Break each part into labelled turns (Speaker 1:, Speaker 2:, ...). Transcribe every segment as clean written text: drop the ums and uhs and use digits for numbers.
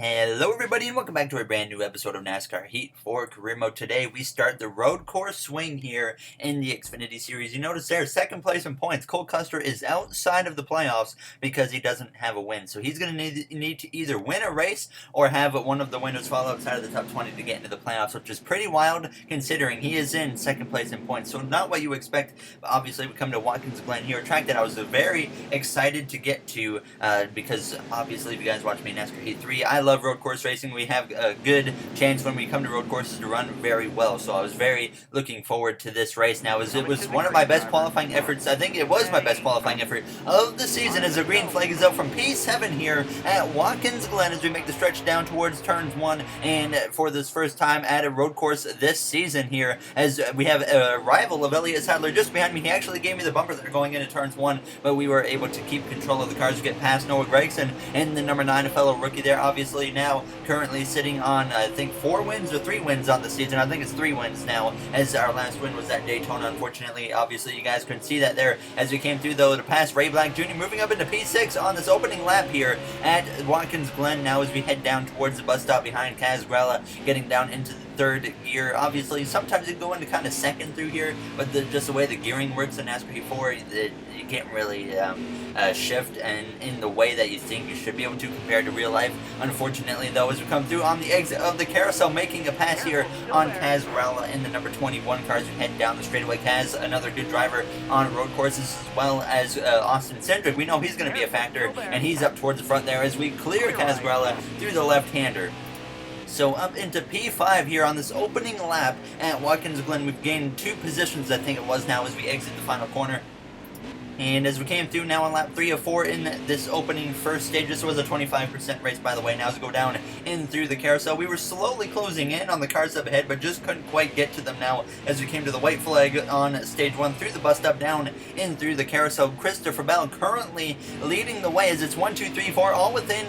Speaker 1: Hello everybody and welcome back to a brand new episode of NASCAR Heat for Career Mode. Today we start the road course swing here in the Xfinity Series. You notice there, second place in points. Cole Custer is outside of the playoffs because he doesn't have a win. So he's going to need to either win a race or have one of the winners fall outside of the top 20 to get into the playoffs, which is pretty wild considering he is in second place in points. So not what you expect, but obviously we come to Watkins Glen here, a track that I was very excited to get to because obviously if you guys watch me in NASCAR Heat 3, I love road course racing. We have a good chance when we come to road courses to run very well. So I was very looking forward to this race. Now, as it was one of my best qualifying efforts, I think it was my best qualifying effort of the season, as the green flag is out from P7 here at Watkins Glen as we make the stretch down towards turns 1. And for this first time at a road course this season here, as we have a rival of Elliott Sadler just behind me. He actually gave me the bumper there going into turns 1, but we were able to keep control of the cars, get past Noah Gragson and the number 9, a fellow rookie there, obviously now currently sitting on, I think, 4 wins or 3 wins on the season. I think it's 3 wins now, as our last win was at Daytona. Unfortunately, obviously, you guys couldn't see that there as we came through, though, to pass Ray Black Jr., moving up into P6 on this opening lap here at Watkins Glen now as we head down towards the bus stop behind Kaz Grella, getting down into the third gear. Obviously, sometimes you go into kind of second through here, but just the way the gearing works in NASCAR Heat 4, you can't really shift and in the way that you think you should be able to compared to real life. Unfortunately, though, as we come through on the exit of the carousel, making a pass here on Kaz Grella in the number 21 cars, we head down the straightaway. Kaz, another good driver on road courses, as well as Austin Cindric. We know he's going to be a factor, and he's up towards the front there as we clear Kaz Grella through the left-hander. So up into P5 here on this opening lap at Watkins Glen. We've gained 2 positions, I think it was now, as we exit the final corner. And as we came through now on lap 3 of 4 in this opening first stage, this was a 25% race, by the way. Now as we go down in through the carousel, we were slowly closing in on the cars up ahead, but just couldn't quite get to them now as we came to the white flag on stage 1 through the bus stop down in through the carousel. Christopher Bell currently leading the way as it's 1, 2, 3, 4, all within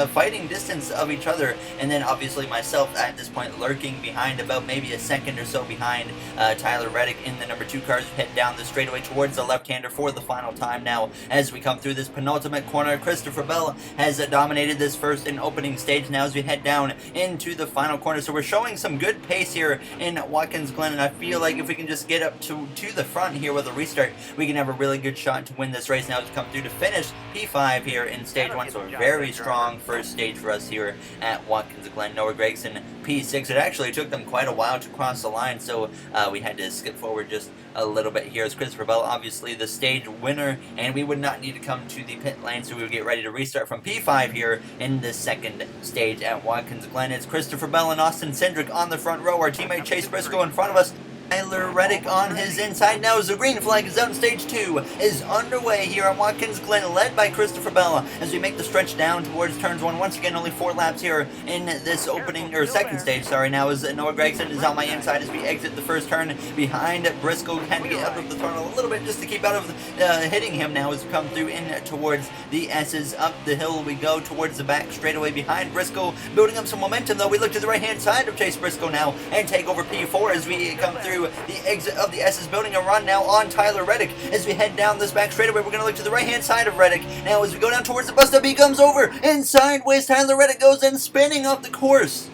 Speaker 1: fighting distance of each other. And then obviously myself at this point lurking behind, about maybe a second or so behind Tyler Reddick in the number 2 cars. We head down the straightaway towards the left-hander for the final time now as we come through this penultimate corner. Christopher Bell has dominated this first and opening stage now as we head down into the final corner. So we're showing some good pace here in Watkins Glen, and I feel like if we can just get up to the front here with a restart, we can have a really good shot to win this race now as we come through to finish P5 here in stage 1. So a very strong first stage for us here at Watkins Glen. Noah Gragson P6. It actually took them quite a while to cross the line, so we had to skip forward just a little bit here as Christopher Bell, obviously the stage winner, and we would not need to come to the pit lane, so we would get ready to restart from P5 here in the second stage at Watkins Glen. It's Christopher Bell and Austin Cindric on the front row. Our teammate Chase Briscoe in front of us. Tyler Reddick on his inside now as the green flag is out and stage 2 is underway here on Watkins Glen, led by Christopher Bell as we make the stretch down towards turns 1. Once again, only 4 laps here in this opening, or second stage, sorry, now as Noah Gragson is on my inside as we exit the first turn behind Briscoe. Had to get out of the throttle a little bit just to keep out of hitting him now as we come through in towards the S's. Up the hill we go towards the back straightaway behind Briscoe, building up some momentum though. We look to the right hand side of Chase Briscoe now and take over P4 as we come through the exit of the S's, building a run now on Tyler Reddick as we head down this back straightaway. We're going to look to the right hand side of Reddick now as we go down towards the bus stop. He comes over and sideways Tyler Reddick goes in, spinning off the course.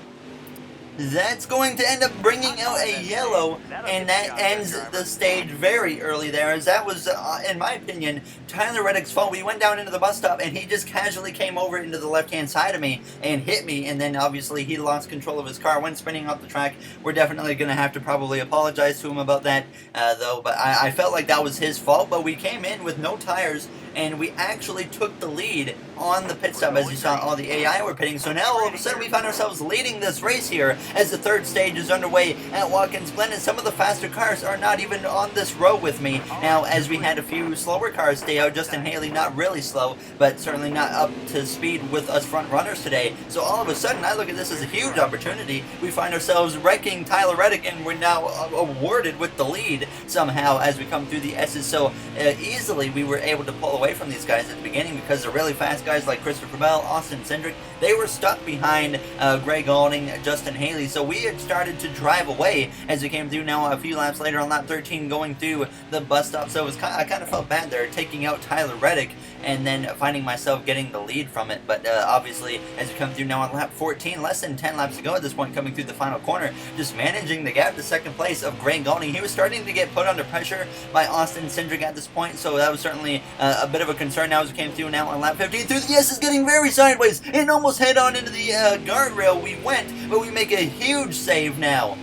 Speaker 1: That's going to end up bringing out a yellow, and that ends the stage very early there, as that was, in my opinion, Tyler Reddick's fault. We went down into the bus stop, and he just casually came over into the left-hand side of me and hit me, and then obviously he lost control of his car when spinning off the track. We're definitely going to have to probably apologize to him about that, though, but I felt like that was his fault. But we came in with no tires, and we actually took the lead on the pit stop as you saw all the AI were pitting. So now all of a sudden we find ourselves leading this race here as the third stage is underway at Watkins Glen, and some of the faster cars are not even on this row with me now, as we had a few slower cars stay out. Justin Haley not really slow, but certainly not up to speed with us front runners today. So all of a sudden I look at this as a huge opportunity. We find ourselves wrecking Tyler Reddick, and we're now awarded with the lead somehow as we come through the S's. So easily we were able to pull away from these guys at the beginning because they're really fast guys like Christopher Bell, Austin Cindric. They were stuck behind Greg Alding, Justin Haley, so we had started to drive away as we came through now a few laps later on lap 13 going through the bus stop. So it was I kind of felt bad there taking out Tyler Reddick and then finding myself getting the lead from it. But obviously, as we come through now on lap 14, less than 10 laps to go at this point, coming through the final corner, just managing the gap to second place of Greg Golding. He was starting to get put under pressure by Austin Cindric at this point, so that was certainly a bit of a concern now as we came through now on lap 15. Through the S is getting very sideways and almost head on into the guardrail. We went, but we make a huge save now.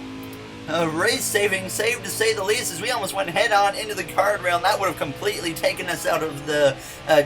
Speaker 1: A race-saving save, to say the least, as we almost went head-on into the guardrail, and that would have completely taken us out of the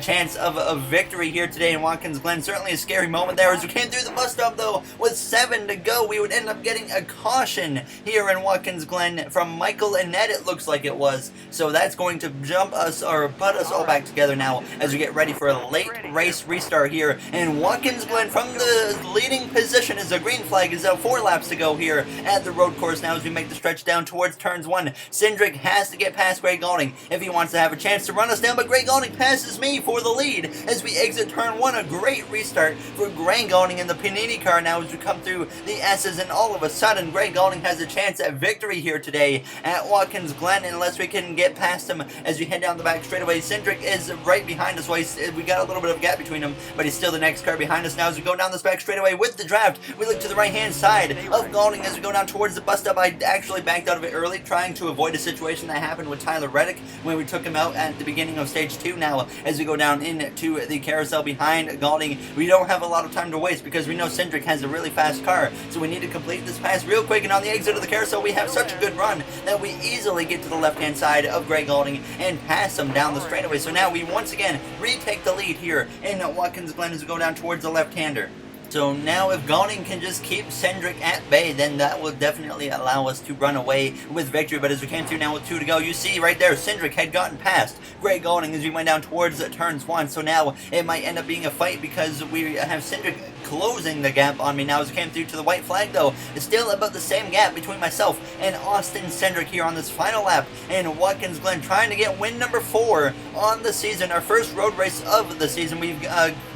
Speaker 1: chance of a victory here today in Watkins Glen. Certainly a scary moment there. As we came through the bus stop, though, with 7 to go, we would end up getting a caution here in Watkins Glen from Michael and Ned, it looks like it was. So that's going to jump us, or put us all back together now as we get ready for a late race restart here in Watkins Glen from the leading position, as the green flag is out. 4 laps to go here at the road course now as we make the stretch down towards turns 1. Cindric has to get past Greg Golding if he wants to have a chance to run us down, but Greg Golding passes me for the lead as we exit turn 1. A great restart for Greg Golding in the Panini car now as we come through the S's, and all of a sudden Greg Golding has a chance at victory here today at Watkins Glen unless we can get past him as we head down the back straightaway. Cindric is right behind us. Well, we got a little bit of a gap between them, but he's still the next car behind us now as we go down this back straightaway with the draft. We look to the right hand side of Golding as we go down towards the bus stop. I actually backed out of it early, trying to avoid a situation that happened with Tyler Reddick when we took him out at the beginning of stage 2. Now, as we go down into the carousel behind Golding, we don't have a lot of time to waste because we know Cindric has a really fast car, so we need to complete this pass real quick. And on the exit of the carousel, we have such a good run that we easily get to the left-hand side of Greg Golding and pass him down the straightaway. So now we once again retake the lead here in Watkins Glen as we go down towards the left-hander. So now if Golding can just keep Cindric at bay, then that will definitely allow us to run away with victory. But as we came through now with 2 to go, you see right there, Cindric had gotten past Greg Golding as we went down towards turns 1. So now it might end up being a fight because we have Cindric closing the gap on me now as we came through to the white flag, though. It's still about the same gap between myself and Austin Cindric here on this final lap in Watkins Glen, trying to get win number 4 on the season, our first road race of the season. We've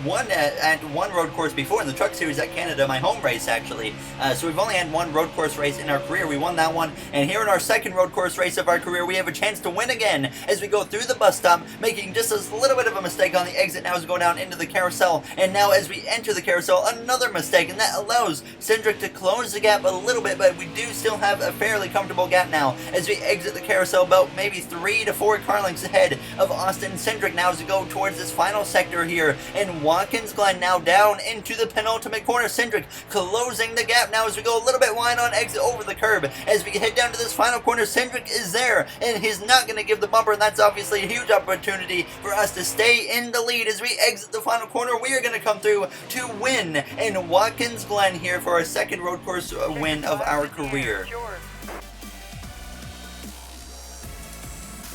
Speaker 1: won at one road course before in the Truck Series at Canada, my home race actually. So we've only had one road course race in our career. We won that one, and here in our second road course race of our career, we have a chance to win again as we go through the bus stop, making just a little bit of a mistake on the exit now as we go down into the carousel. And now as we enter the carousel, another mistake, and that allows Cindric to close the gap a little bit, but we do still have a fairly comfortable gap now as we exit the carousel, about maybe 3 to 4 car lengths ahead of Austin Cindric now as we go towards this final sector here in Watkins Glen, now down into the penultimate corner. Cindric closing the gap now as we go a little bit wide on exit over the curb. As we head down to this final corner, Cindric is there, and he's not going to give the bumper, and that's obviously a huge opportunity for us to stay in the lead. As we exit the final corner, we are going to come through to win in Watkins Glen here for our second road course win of our career.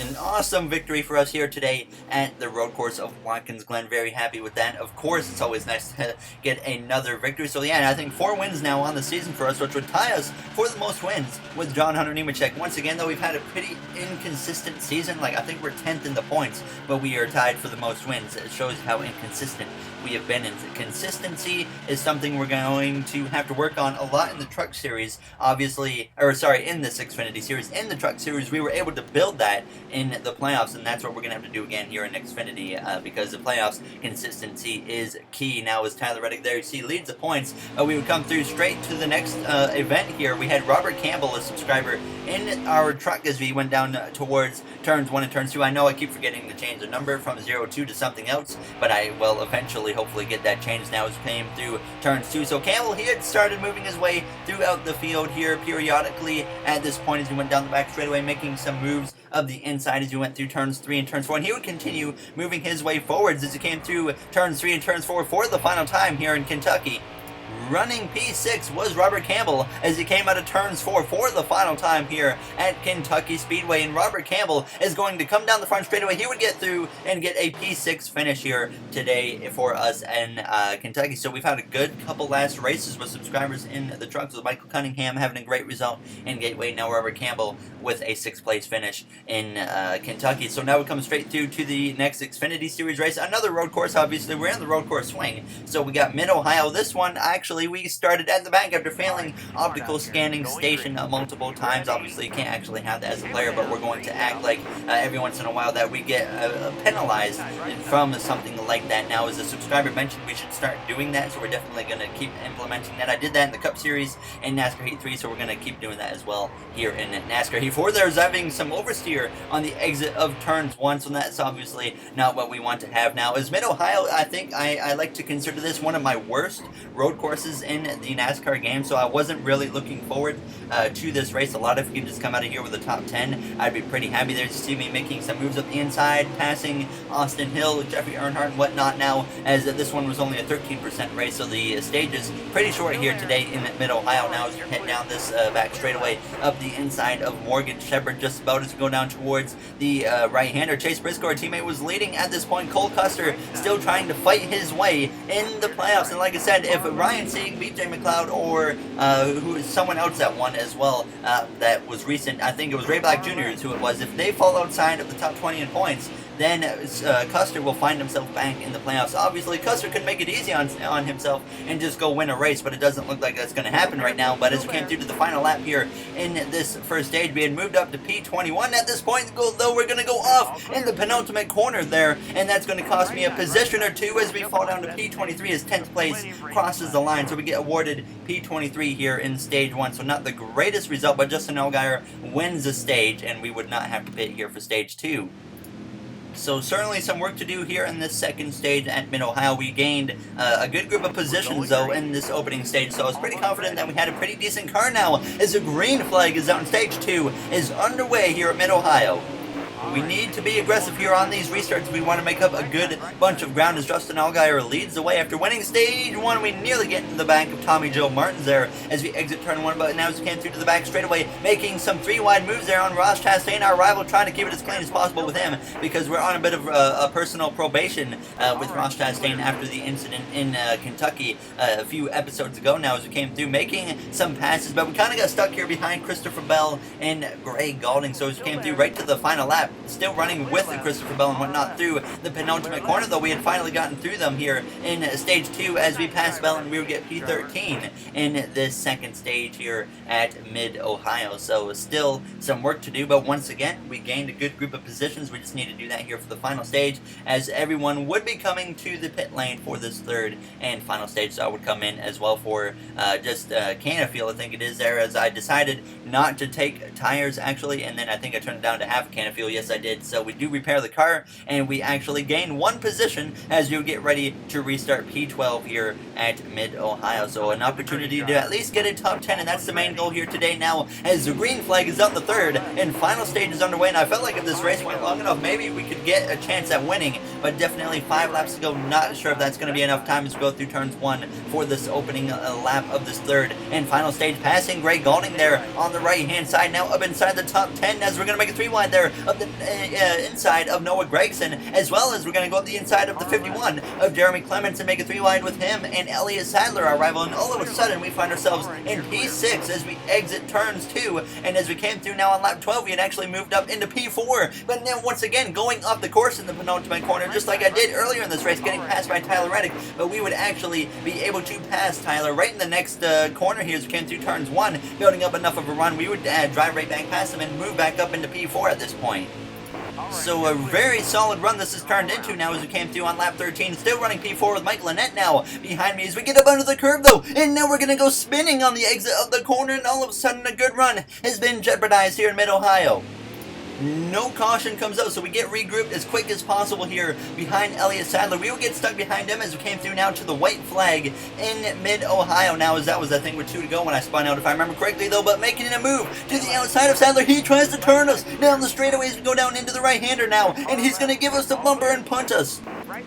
Speaker 1: An awesome victory for us here today at the road course of Watkins Glen. Very happy with that. Of course, it's always nice to get another victory. So yeah, I think 4 wins now on the season for us, which would tie us for the most wins with John Hunter Nemechek. Once again, though, we've had a pretty inconsistent season. Like, I think we're 10th in the points, but we are tied for the most wins. It shows how inconsistent we have been. And consistency is something we're going to have to work on a lot in the Truck Series, obviously, or sorry, in this Xfinity Series. In the Truck Series, we were able to build that in the playoffs, and that's what we're going to have to do again here in Xfinity, because the playoffs, consistency is key. Now as Tyler Reddick there, you see, leads the points, we would come through straight to the next event here. We had Robert Campbell, a subscriber, in our truck as we went down towards turns 1 and turns 2. I know I keep forgetting to change the number from 02 to something else, but I will eventually hopefully get that changed now as we came through turns 2. So Campbell, he had started moving his way throughout the field here periodically at this point as we went down the back straightaway, making some moves of the inside as you went through turns 3 and turns 4, and he would continue moving his way forwards as he came through turns 3 and turns 4 for the final time here in Kentucky. Running P6 was Robert Campbell as he came out of turns 4 for the final time here at Kentucky Speedway, and Robert Campbell is going to come down the front straightaway. He would get through and get a P6 finish here today for us in Kentucky. So we've had a good couple last races with subscribers in the trucks, with Michael Cunningham having a great result in Gateway, now Robert Campbell with a 6th place finish in Kentucky. So now we come straight through to the next Xfinity Series race, another road course. Obviously we're in the road course swing, so we got Mid-Ohio. This one I actually we started at the back after failing optical scanning station multiple times. Obviously, you can't actually have that as a player, but we're going to act like every once in a while that we get penalized from something like that. Now, as a subscriber mentioned, we should start doing that, so we're definitely going to keep implementing that. I did that in the Cup Series in NASCAR Heat 3, so we're going to keep doing that as well here in NASCAR Heat 4. There's having some oversteer on the exit of turns 1, so that's obviously not what we want to have. Now, as Mid-Ohio, I think I like to consider this one of my worst road courses in the NASCAR game, so I wasn't really looking forward to this race a lot. If we could just come out of here with a top 10, I'd be pretty happy there to see me making some moves up the inside, passing Austin Hill, Jeffrey Earnhardt, and whatnot now, as this one was only a 13% race, so the stage is pretty short here today in Mid-Ohio. Now as you head down this back straightaway up the inside of Morgan Shepherd, just about as we go down towards the right-hander. Chase Briscoe, our teammate, was leading at this point. Cole Custer still trying to fight his way in the playoffs, and like I said, if Ryan Sieg, BJ McLeod, or who is someone else that won as well, that was recent, I think it was Ray Black Jr. is who it was, if they fall outside of the top 20 in points, then Custer will find himself back in the playoffs. Obviously, Custer could make it easy on himself and just go win a race, but it doesn't look like that's going to happen right now. But as we came through to the final lap here in this first stage, we had moved up to P21 at this point, though we're going to go off in the penultimate corner there, and that's going to cost me a position or two as we fall down to P23 as 10th place crosses the line. So we get awarded P23 here in stage 1. So not the greatest result, but Justin Allgaier wins the stage, and we would not have to pit here for stage 2. So certainly some work to do here in this second stage at Mid-Ohio. We gained a good group of positions, though, in this opening stage, so I was pretty confident that we had a pretty decent car now, as a green flag is out in stage 2, is underway here at Mid-Ohio. We need to be aggressive here on these restarts. We want to make up a good bunch of ground as Justin Allgaier leads the way after winning stage 1. We nearly get into the back of Tommy Joe Martins there as we exit turn 1, but now as we came through to the back straightaway, making some 3-wide moves there on Ross Chastain, our rival, trying to keep it as clean as possible with him, because we're on a bit of a personal probation with Ross Chastain after the incident in Kentucky a few episodes ago now, as we came through making some passes, but we kind of got stuck here behind Christopher Bell and Greg Galding. So as we came through right to the final lap, still running with Christopher Bell and whatnot through the penultimate corner, though we had finally gotten through them here in stage 2 as we passed Bell, and we would get P13 in this second stage here at Mid-Ohio. So still some work to do, but once again, we gained a good group of positions. We just need to do that here for the final stage, as everyone would be coming to the pit lane for this third and final stage. So I would come in as well for just can fuel, I think it is there, as I decided not to take tires actually, and then I think I turned it down to half a can of fuel. Yes, I did. So we do repair the car, and we actually gain 1 position as you get ready to restart P12 here at Mid-Ohio. So an opportunity to at least get a top 10, and that's the main goal here today now, as the green flag is on the third and final stage is underway. And I felt like if this race went long enough, maybe we could get a chance at winning, but definitely 5 laps to go. Not sure if that's going to be enough time as we go through turns 1 for this opening lap of this third and final stage. Passing Greg Galding there on the right hand side, now up inside the top 10 as we're going to make a 3-wide there of the inside of Noah Gragson, as well as we're going to go up the inside of the 51 of Jeremy Clements and make a 3-wide with him and Elliott Sadler, our rival. And all of a sudden we find ourselves in P6 as we exit turns 2, and as we came through now on lap 12, we had actually moved up into P4, but then once again going off the course in the penultimate corner, just like I did earlier in this race, getting passed by Tyler Reddick. But we would actually be able to pass Tyler right in the next corner here as we came through turns 1, building up enough of a run. We would drive right back past him and move back up into P4 at this point. So a very solid run this has turned into now as we came through on lap 13. Still running P4 with Mike Lynette now behind me as we get up under the curve, though. And now we're going to go spinning on the exit of the corner, and all of a sudden a good run has been jeopardized here in Mid-Ohio. No caution comes out, so we get regrouped as quick as possible here behind Elliott Sadler. We will get stuck behind him as we came through now to the white flag in Mid-Ohio now, as that was, I think, with 2 to go when I spun out, if I remember correctly, though. But making a move to the outside of Sadler, he tries to turn us down the straightaways. We go down into the right-hander now, and he's going to give us the bumper and punch us.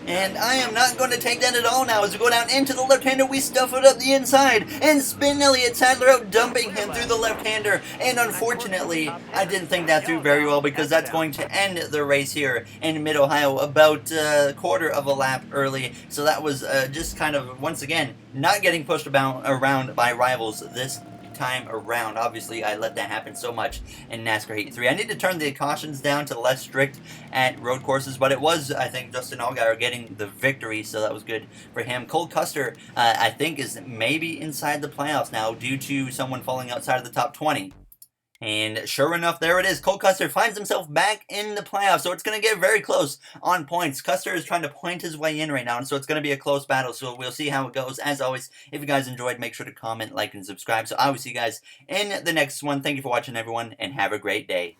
Speaker 1: And I am not going to take that at all now. As we go down into the left-hander, we stuff it up the inside and spin Elliott Sadler out, dumping him through the left-hander. And unfortunately, I didn't think that through very well, because that's going to end the race here in Mid-Ohio about a quarter of a lap early. So that was just kind of, once again, not getting pushed around by rivals this time around. Obviously, I let that happen so much in NASCAR Heat 3. I need to turn the cautions down to less strict at road courses, but it was, I think, Justin Allgaier getting the victory, so that was good for him. Cole Custer, I think, is maybe inside the playoffs now due to someone falling outside of the top 20. And sure enough, there it is. Cole Custer finds himself back in the playoffs, so it's going to get very close on points. Custer is trying to point his way in right now, and so it's going to be a close battle, so we'll see how it goes. As always, if you guys enjoyed, make sure to comment, like, and subscribe. So I will see you guys in the next one. Thank you for watching, everyone, and have a great day.